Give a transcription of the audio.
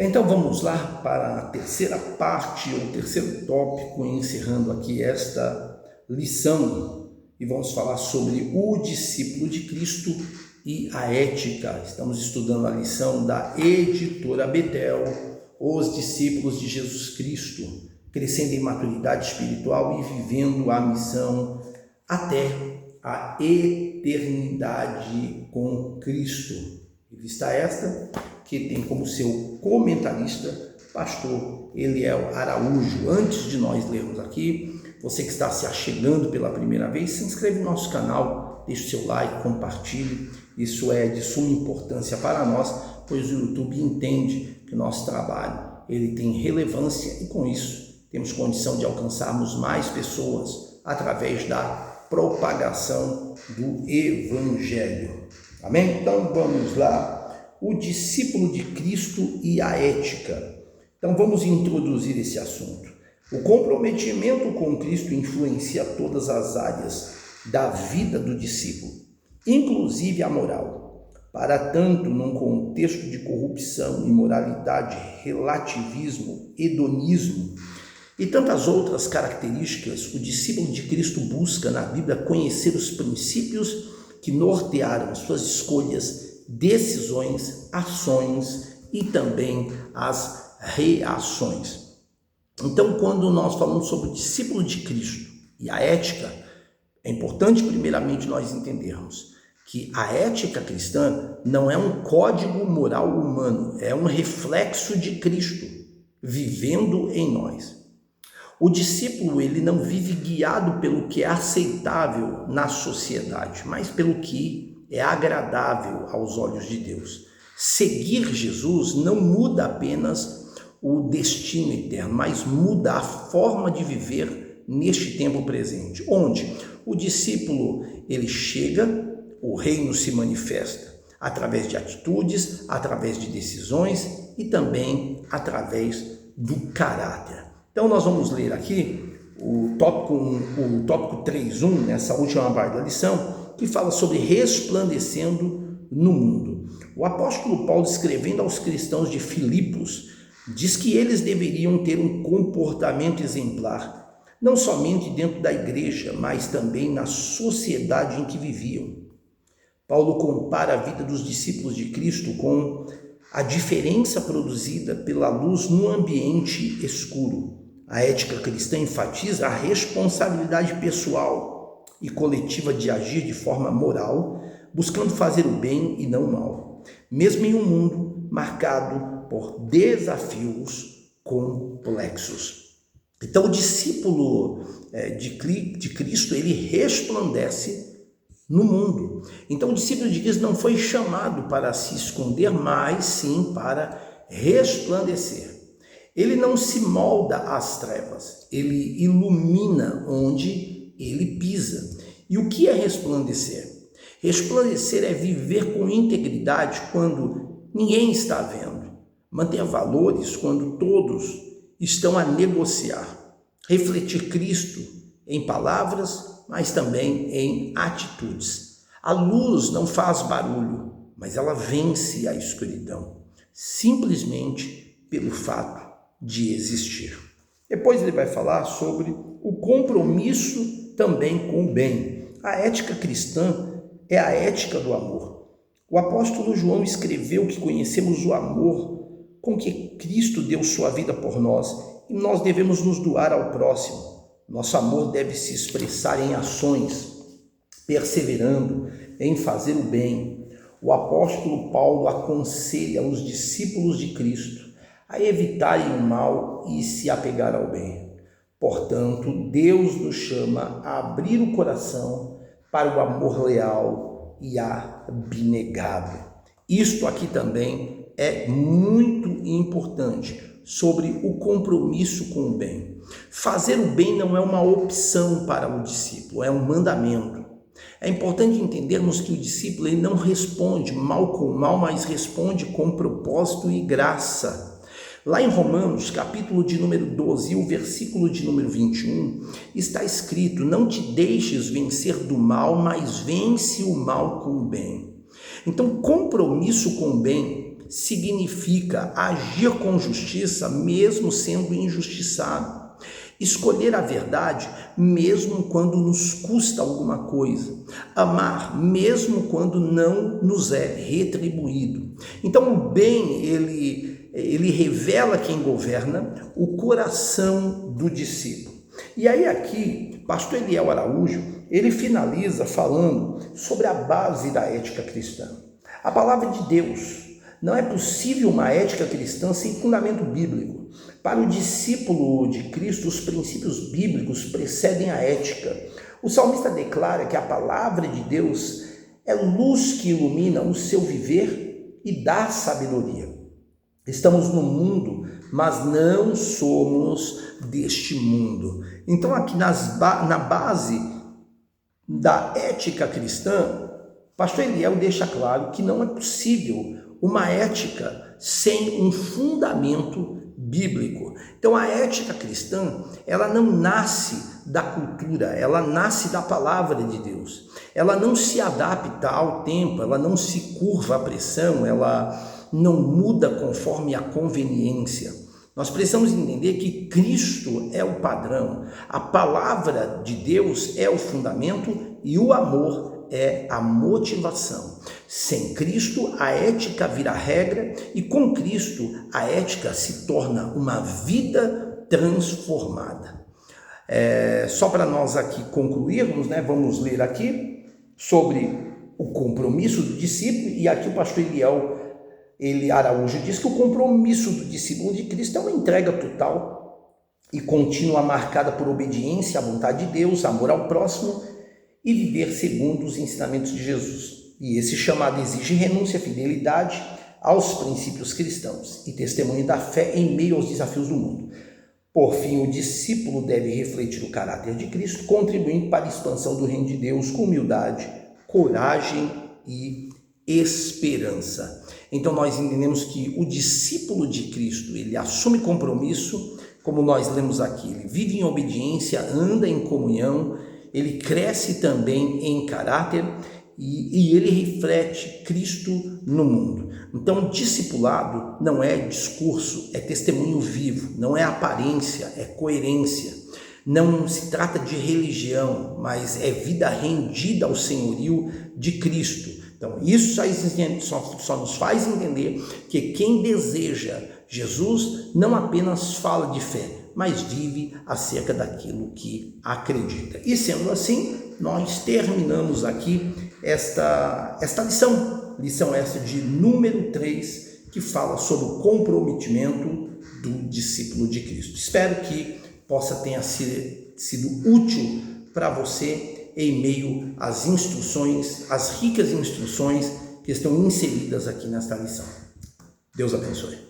Então vamos lá para a terceira parte, ou terceiro tópico, encerrando aqui esta lição, e vamos falar sobre o discípulo de Cristo e a ética. Estamos estudando a lição da editora Betel, os discípulos de Jesus Cristo, crescendo em maturidade espiritual e vivendo a missão até a eternidade com Cristo. Revista esta que tem como seu comentarista pastor Eliel Araújo. Antes de nós lermos aqui, você que está se achegando pela primeira vez, se inscreve no nosso canal, deixe o seu like, compartilhe. Isso é de suma importância para nós, pois o YouTube entende que o nosso trabalho ele tem relevância e com isso temos condição de alcançarmos mais pessoas através da propagação do Evangelho. Amém? Então vamos lá. O discípulo de Cristo e a ética. Então vamos introduzir esse assunto. O comprometimento com Cristo influencia todas as áreas da vida do discípulo, inclusive a moral. Para tanto, num contexto de corrupção, imoralidade, relativismo, hedonismo e tantas outras características, o discípulo de Cristo busca na Bíblia conhecer os princípios que nortearam suas escolhas, decisões, ações e também as reações. Então, quando nós falamos sobre o discípulo de Cristo e a ética, é importante primeiramente nós entendermos que a ética cristã não é um código moral humano, é um reflexo de Cristo vivendo em nós. O discípulo ele não vive guiado pelo que é aceitável na sociedade, mas pelo que é agradável aos olhos de Deus. Seguir Jesus não muda apenas o destino eterno, mas muda a forma de viver neste tempo presente, onde o discípulo ele chega, o reino se manifesta através de atitudes, através de decisões e também através do caráter. Então nós vamos ler aqui o tópico 3.1, nessa última parte da lição, que fala sobre resplandecendo no mundo. O apóstolo Paulo, escrevendo aos cristãos de Filipos, diz que eles deveriam ter um comportamento exemplar, não somente dentro da igreja, mas também na sociedade em que viviam. Paulo compara a vida dos discípulos de Cristo com a diferença produzida pela luz no ambiente escuro. A ética cristã enfatiza a responsabilidade pessoal e coletiva de agir de forma moral, buscando fazer o bem e não o mal, mesmo em um mundo marcado por desafios complexos. Então, o discípulo de Cristo, ele resplandece no mundo. Então, o discípulo de Cristo não foi chamado para se esconder, mas sim para resplandecer. Ele não se molda às trevas, ele ilumina onde ele pisa. E o que é resplandecer? Resplandecer é viver com integridade quando ninguém está vendo, manter valores quando todos estão a negociar, refletir Cristo em palavras, mas também em atitudes. A luz não faz barulho, mas ela vence a escuridão, simplesmente pelo fato de existir. Depois ele vai falar sobre o compromisso também com o bem. A ética cristã é a ética do amor. O apóstolo João escreveu que conhecemos o amor com que Cristo deu sua vida por nós e nós devemos nos doar ao próximo. Nosso amor deve se expressar em ações, perseverando em fazer o bem. O apóstolo Paulo aconselha os discípulos de Cristo a evitarem o mal e se apegar ao bem. Portanto, Deus nos chama a abrir o coração para o amor leal e abnegado. Isto aqui também é muito importante, sobre o compromisso com o bem. Fazer o bem não é uma opção para o discípulo, é um mandamento. É importante entendermos que o discípulo ele não responde mal com mal, mas responde com propósito e graça. Lá em Romanos, capítulo de número 12, o versículo de número 21, está escrito: não te deixes vencer do mal, mas vence o mal com o bem. Então, compromisso com o bem significa agir com justiça mesmo sendo injustiçado. Escolher a verdade mesmo quando nos custa alguma coisa. Amar mesmo quando não nos é retribuído. Então o bem, ele revela quem governa o coração do discípulo. E aí aqui, pastor Eliel Araújo, ele finaliza falando sobre a base da ética cristã. A palavra de Deus. Não é possível uma ética cristã sem fundamento bíblico. Para o discípulo de Cristo, os princípios bíblicos precedem a ética. O salmista declara que a palavra de Deus é luz que ilumina o seu viver e dá sabedoria. Estamos no mundo, mas não somos deste mundo. Então aqui na base da ética cristã, pastor Eliel deixa claro que não é possível uma ética sem um fundamento bíblico. Então a ética cristã, ela não nasce da cultura, ela nasce da palavra de Deus. Ela não se adapta ao tempo, ela não se curva à pressão, ela não muda conforme a conveniência. Nós precisamos entender que Cristo é o padrão, a palavra de Deus é o fundamento e o amor é a motivação. Sem Cristo, a ética vira regra e com Cristo, a ética se torna uma vida transformada. Só para nós aqui concluirmos, vamos ler aqui sobre o compromisso do discípulo, e aqui o pastor Eliel Araújo diz que o compromisso do discípulo de Cristo é uma entrega total e contínua marcada por obediência à vontade de Deus, amor ao próximo e viver segundo os ensinamentos de Jesus. E esse chamado exige renúncia, fidelidade aos princípios cristãos e testemunho da fé em meio aos desafios do mundo. Por fim, o discípulo deve refletir o caráter de Cristo, contribuindo para a expansão do reino de Deus com humildade, coragem e esperança. Então nós entendemos que o discípulo de Cristo, ele assume compromisso, como nós lemos aqui, ele vive em obediência, anda em comunhão, ele cresce também em caráter e ele reflete Cristo no mundo. Então, discipulado não é discurso, é testemunho vivo, não é aparência, é coerência. Não se trata de religião, mas é vida rendida ao senhorio de Cristo. Então, isso só nos faz entender que quem deseja Jesus não apenas fala de fé, mas vive acerca daquilo que acredita. E sendo assim, nós terminamos aqui esta lição essa de número 3, que fala sobre o comprometimento do discípulo de Cristo. Espero que possa ter sido útil para você em meio às instruções, às ricas instruções que estão inseridas aqui nesta lição. Deus abençoe.